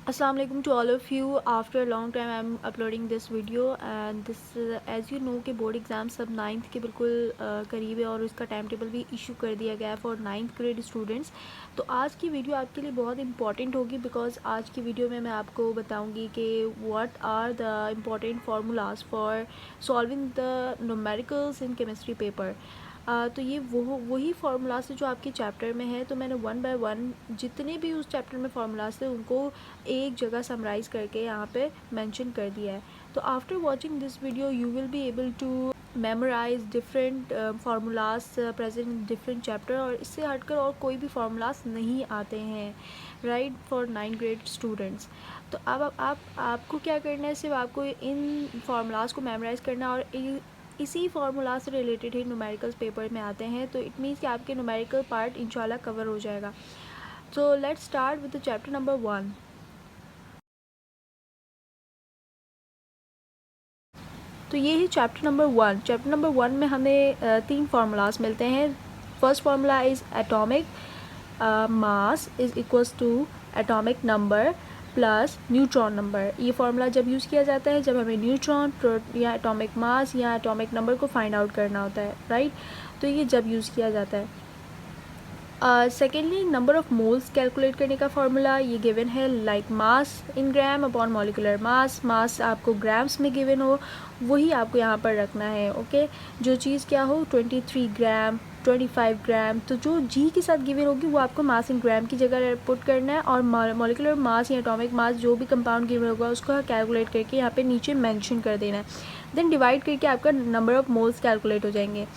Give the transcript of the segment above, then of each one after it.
Assalamu alaikum to all of you. After a long time I'm uploading this video and this as you know कि board exam सब 9th के बिल्कुल करीब है और उसका टाइम टेबल भी इशू कर दिया गया है फॉर 9th ग्रेड स्टूडेंट्स। तो आज की वीडियो आपके लिए बहुत इंपॉर्टेंट होगी बिकॉज आज की वीडियो में मैं आपको बताऊंगी कि what are the important formulas for solving the numericals in chemistry paper. तो ये वही फार्मूलाज थे जो आपके चैप्टर में है। तो मैंने वन बाय वन जितने भी उस चैप्टर में फार्मूलाज थे उनको एक जगह समराइज करके यहाँ पे मेंशन कर दिया है। तो after watching this video you will be able to memorise different formulas present in different chapter और इससे हटकर और कोई भी फार्मूलाज नहीं आते हैं right for 9th grade students. तो अब आपको क्या करना है, सिर्फ आपको इन फार्मूलाज को मेमोराइज करना और इसी फार्मूला से रिलेटेड ही न्यूमेरिकल्स पेपर में आते हैं। तो इट मीन्स कि आपके न्यूमेरिकल पार्ट इंशाल्लाह कवर हो जाएगा। So let's start with the chapter number 1। तो ये है चैप्टर नंबर 1। चैप्टर नंबर 1 में हमें 3 फार्मूलाज मिलते हैं। First formula is atomic mass is equals to atomic number plus neutron number. ये फार्मूला जब यूज़ किया जाता है जब हमें न्यूट्रॉन या एटॉमिक मास या एटॉमिक नंबर को फाइंड आउट करना होता है राइट। तो ये जब यूज़ किया जाता है। Secondly number of moles calculate करने का फार्मूला ये गिवन है like mass in gram upon molecular mass. मास आपको ग्राम्स में गिवन हो वही आपको यहाँ पर रखना है। ओके जो चीज़ क्या हो 23 ग्राम 25 ग्राम, तो जो जी के साथ गिवन होगी वो आपको मास इन ग्राम की जगह पुट करना है और मॉलिकुलर मास या एटॉमिक मास जो भी कंपाउंड गिवन होगा उसको कैलकुलेट करके यहाँ पे नीचे मेंशन कर देना है। देन डिवाइड करके आपका नंबर ऑफ़ मोल्स कैलकुलेट हो जाएंगे।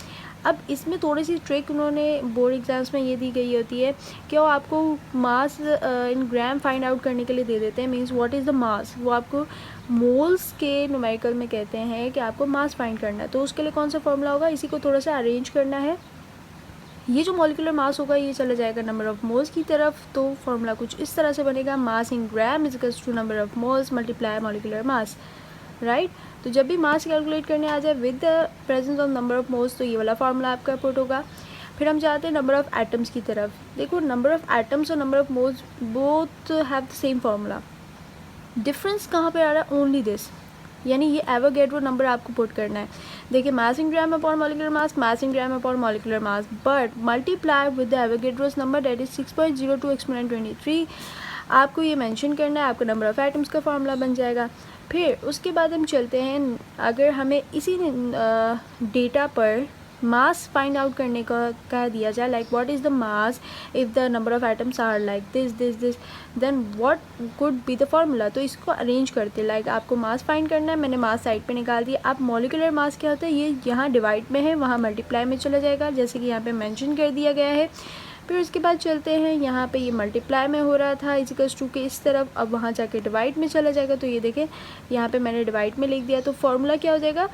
अब इसमें थोड़ी सी ट्रिक उन्होंने बोर्ड एग्जाम्स में ये दी गई होती है कि वो आपको मास इन ग्राम फाइंड आउट करने के लिए दे देते हैं। मींस व्हाट इज़ द मास, वो आपको मोल्स के न्यूमेरिकल में कहते हैं कि आपको मास फाइंड करना है। तो उसके लिए कौन सा फॉर्मूला होगा, इसी को थोड़ा सा अरेंज करना है। ये जो मॉलिकुलर मास होगा ये चला जाएगा नंबर ऑफ़ मोल्स की तरफ। तो फार्मूला कुछ इस तरह से बनेगा, mass in gram is equals to number of moles multiply molecular mass right. तो जब भी मास कैलकुलेट करने आ जाए with the presence of number of moles तो ये वाला फार्मूला आपका पुट होगा। फिर हम जाते हैं नंबर ऑफ़ एटम्स की तरफ। देखो नंबर ऑफ़ एटम्स और number of moles both have the same formula. Difference कहाँ पे आ रहा है, ओनली दिस, यानी ये एवोगैड्रो नंबर आपको पुट करना है। देखिए mass in gram upon molecular mass, mass in gram upon molecular mass, but multiply with the Avogadro's number that is 6.02 exponent 23। आपको ये मेंशन करना है, आपका नंबर ऑफ़ एटम्स का फार्मूला बन जाएगा। फिर उसके बाद हम चलते हैं, अगर हमें इसी डेटा पर मास फाइंड आउट करने का कह दिया जाए like what is the mass if the number of atoms are like this this this, then what could be the formula. तो इसको अरेंज करते लाइक आपको मास फाइंड करना है, मैंने मास साइड पे निकाल दिया। आप मॉलिकुलर मास क्या होता है, ये यहाँ डिवाइड में है वहाँ मल्टीप्लाई में चला जाएगा जैसे कि यहाँ पे मेंशन कर दिया गया है। फिर उसके बाद चलते हैं, यहाँ पे ये मल्टीप्लाई में हो रहा था इजिकल्स टू के इस तरफ, अब वहाँ जाके डिवाइड में चला जाएगा। तो ये देखें यहाँ पे मैंने डिवाइड में लिख दिया, तो फार्मूला क्या हो जाएगा,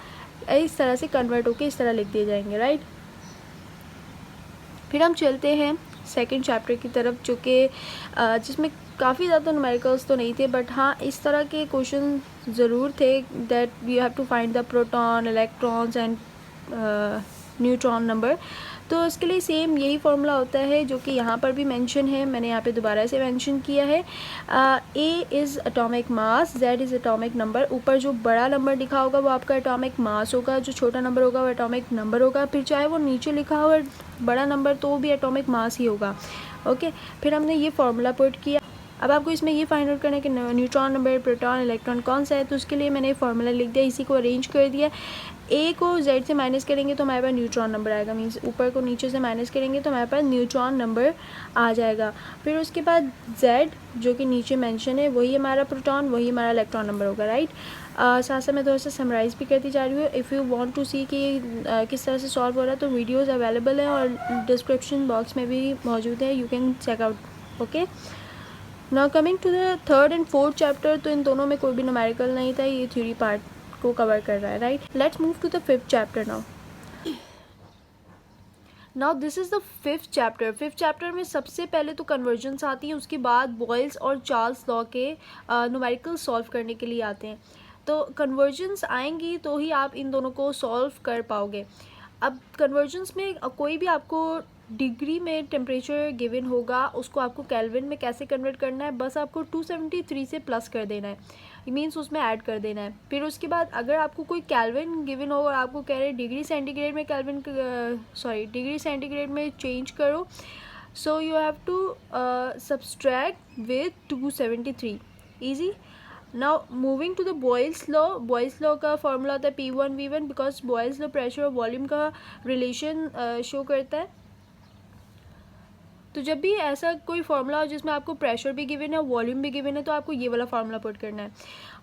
इस तरह से कन्वर्ट होके इस तरह लिख दिए जाएंगे राइट। फिर हम चलते हैं सेकंड चैप्टर की तरफ जो कि जिसमें काफ़ी ज़्यादा न्यूमेरिकल्स तो नहीं थे बट हाँ इस तरह के क्वेश्चन ज़रूर थे that you have to find the proton electrons and neutron number. तो इसके लिए सेम यही फार्मूला होता है जो कि यहाँ पर भी मेंशन है, मैंने यहाँ पे दोबारा से मेंशन किया है। A is atomic mass, Z is atomic number. ऊपर जो बड़ा नंबर लिखा होगा वो आपका एटॉमिक मास होगा, जो छोटा नंबर होगा वो एटॉमिक नंबर होगा। फिर चाहे वो नीचे लिखा हो बड़ा नंबर तो भी एटॉमिक मास ही होगा। ओके फिर हमने ये फार्मूला पुट किया। अब आपको इसमें ये फाइंड आउट करना है कि न्यूट्रॉन नंबर प्रोटॉन इलेक्ट्रॉन कौन सा है। तो उसके लिए मैंने फार्मूला लिख दिया, इसी को अरेंज कर दिया। ए को जेड से माइनस करेंगे तो हमारे पास न्यूट्रॉन नंबर आएगा, मीन्स ऊपर को नीचे से माइनस करेंगे तो हमारे पास न्यूट्रॉन नंबर आ जाएगा। फिर उसके बाद जेड जो कि नीचे मेंशन है वही हमारा प्रोटॉन वही हमारा इलेक्ट्रॉन नंबर होगा राइट। साथ साथ मैं थोड़ा सा समराइज़ भी करती जा रही हूँ। इफ़ यू वांट टू सी कि किस तरह से सॉल्व हो रहा है तो वीडियोज़ अवेलेबल हैं और डिस्क्रिप्शन बॉक्स में भी मौजूद है, you can check out. Okay now coming to the third and fourth chapter, तो इन दोनों में कोई भी न्यूमेरिकल नहीं था, ये थ्योरी पार्ट को कवर कर रहा है right. Let's move to the fifth chapter now this is the fifth chapter. Fifth chapter में सबसे पहले तो कन्वर्जन्स आती हैं, उसके बाद बॉयल्स और चार्ल्स लॉ के न्यूमेरिकल सॉल्व करने के लिए आते हैं। तो कन्वर्जन्स आएंगी तो ही आप इन दोनों को सॉल्व कर पाओगे। अब कन्वर्जन्स में कोई भी आपको डिग्री में टेम्परेचर गिवन होगा उसको आपको केल्विन में कैसे कन्वर्ट करना है, बस आपको 273 से प्लस कर देना है, मीन्स उसमें ऐड कर देना है। फिर उसके बाद अगर आपको कोई केल्विन गिवन हो और आपको कह रहे हैं डिग्री सेंटीग्रेड में डिग्री सेंटीग्रेड में चेंज करो, so you have to subtract with 273, easy. Now moving to the Boyle's law. Boyle's law का फॉर्मूला होता है P1V1, because Boyle's law pressure और वॉल्यूम का रिलेशन शो करता है। तो जब भी ऐसा कोई फार्मूला हो जिसमें आपको प्रेशर भी गिवन है, वॉल्यूम भी गिवन है, तो आपको ये वाला फार्मूला पुट करना है।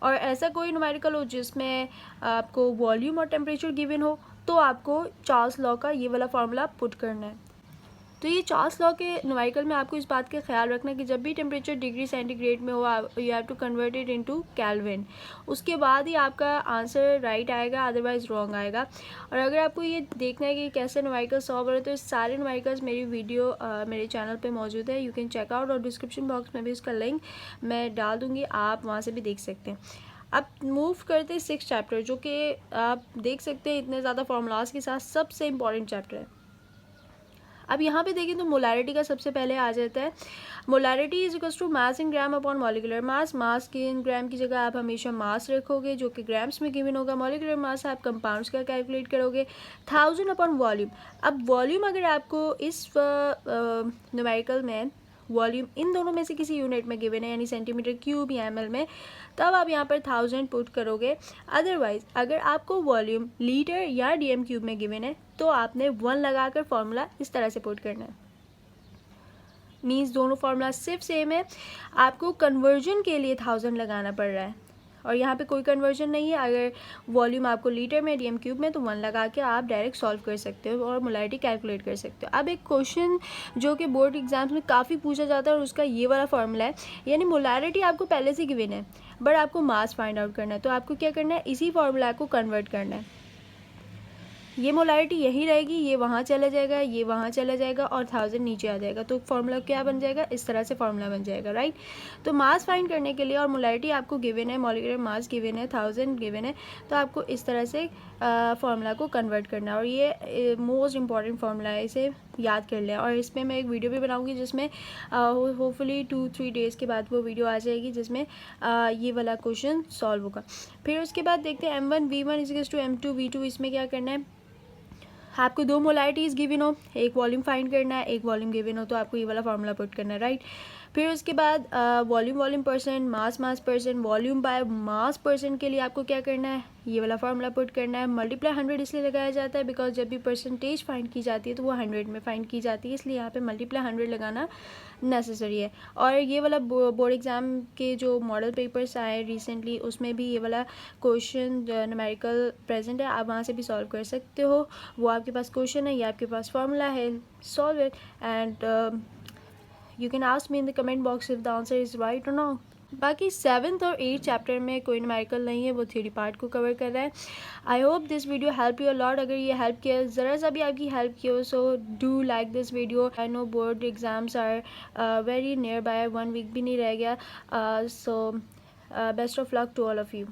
और ऐसा कोई न्यूमेरिकल हो जिसमें आपको वॉल्यूम और टेम्परेचर गिवन हो, तो आपको चार्ल्स लॉ का ये वाला फार्मूला पुट करना है। तो ये चार्ल्स लॉ के न्यूमेरिकल में आपको इस बात का ख्याल रखना है कि जब भी टेम्परेचर डिग्री सेंटीग्रेड में हो, you have to convert it into kelvin, उसके बाद ही आपका आंसर राइट आएगा, अदरवाइज रॉन्ग आएगा। और अगर आपको ये देखना है कि कैसे न्यूमेरिकल सॉल्व हो रहे हैं, तो सारे न्यूमेरिकल्स मेरी वीडियो मेरे चैनल पे मौजूद है, यू कैन चेक आउट, और डिस्क्रिप्शन बॉक्स में भी उसका लिंक मैं डाल दूँगी, आप वहाँ से भी देख सकते हैं। अब मूव करते हैं 6th चैप्टर, जो कि आप देख सकते हैं इतने ज़्यादा फार्मूलाज के साथ सबसे इम्पॉर्टेंट चैप्टर है। अब यहाँ पे देखें तो मोलारिटी का सबसे पहले आ जाता है। Molarity is equals to mass in gram upon molecular mass. Mass के इन ग्राम की जगह आप हमेशा मास रखोगे जो कि ग्राम्स में गिवन होगा। मॉलिकुलर मास आप कंपाउंड्स का कैलकुलेट करोगे 1000 अपॉन वॉल्यूम। अब वॉल्यूम अगर आपको इस न्यूमेरिकल में वॉल्यूम इन दोनों में से किसी यूनिट में गिवन है, यानी सेंटीमीटर क्यूब या ml में, तब आप यहाँ पर 1000 पुट करोगे। अदरवाइज अगर आपको वॉल्यूम लीटर या dm क्यूब में गिवन है, तो आपने 1 लगाकर फॉर्मूला इस तरह से पुट करना है। मीन्स दोनों फार्मूला सिर्फ सेम है, आपको कन्वर्जन के लिए 1000 लगाना पड़ रहा है, और यहाँ पे कोई कन्वर्जन नहीं है। अगर वॉल्यूम आपको लीटर में, dm क्यूब में, तो 1 लगा के आप डायरेक्ट सॉल्व कर सकते हो और मोलारिटी कैलकुलेट कर सकते हो। अब एक क्वेश्चन जो कि बोर्ड एग्जाम्स में काफ़ी पूछा जाता है और उसका ये वाला फार्मूला है, यानी मोलारिटी आपको पहले से गिवन है बट आपको मास फाइंड आउट करना है, तो आपको क्या करना है, इसी फार्मूला को कन्वर्ट करना है। ये मोलारिटी यही रहेगी, ये वहाँ चला जाएगा, ये वहाँ चला जाएगा, और 1000 नीचे आ जाएगा, तो फार्मूला क्या बन जाएगा, इस तरह से फार्मूला बन जाएगा, राइट। तो मास फाइंड करने के लिए, और मोलारिटी आपको गिवन है, मॉलिक्यूलर मास गिवन है, 1000 गिवन है, तो आपको इस तरह से फार्मूला को कन्वर्ट करना है। और ये मोस्ट इंपॉर्टेंट फार्मूला है, इसे याद कर लें। और इसमें मैं एक वीडियो भी बनाऊंगी जिसमें होपफुली 2-3 डेज़ के बाद वो वीडियो आ जाएगी जिसमें ये वाला क्वेश्चन सॉल्व होगा। फिर उसके बाद देखते हैं M1V1 इज टू M2V2। इसमें क्या करना है, आपको 2 मोलारिटीज़ गिवन हो, एक वॉल्यूम फाइंड करना है, एक वॉल्यूम गिवन हो, तो आपको ये वाला फार्मूला पुट करना है, राइट। फिर उसके बाद volume percent, mass percent, volume by mass percent के लिए आपको क्या करना है, ये वाला फार्मूला पुट करना है। मल्टीप्लाई 100 इसलिए लगाया जाता है बिकॉज जब भी परसेंटेज फाइंड की जाती है तो वो 100 में फाइंड की जाती है, इसलिए यहाँ पे मल्टीप्लाई 100 लगाना नेसेसरी है। और ये वाला बोर्ड एग्ज़ाम के जो मॉडल पेपर्स आए रिसेंटली, उसमें भी ये वाला क्वेश्चन न्यूमेरिकल प्रेजेंट है, आप वहाँ से भी सॉल्व कर सकते हो। वो आपके पास क्वेश्चन है, ये आपके पास फार्मूला है, solve it and you can ask me in the comment box if the answer is right or not. बाकी 7th और 8th चैप्टर में कोई न्यूमेरिकल नहीं है, वो थ्योरी पार्ट को कवर कर रहा है। I hope this video help you a lot. अगर ये हेल्प किया, ज़रा सा भी आपकी हेल्प की हो, so do like this video. I know board exams are very near by, 1 week भी नहीं रह गया, so best of luck to all of you.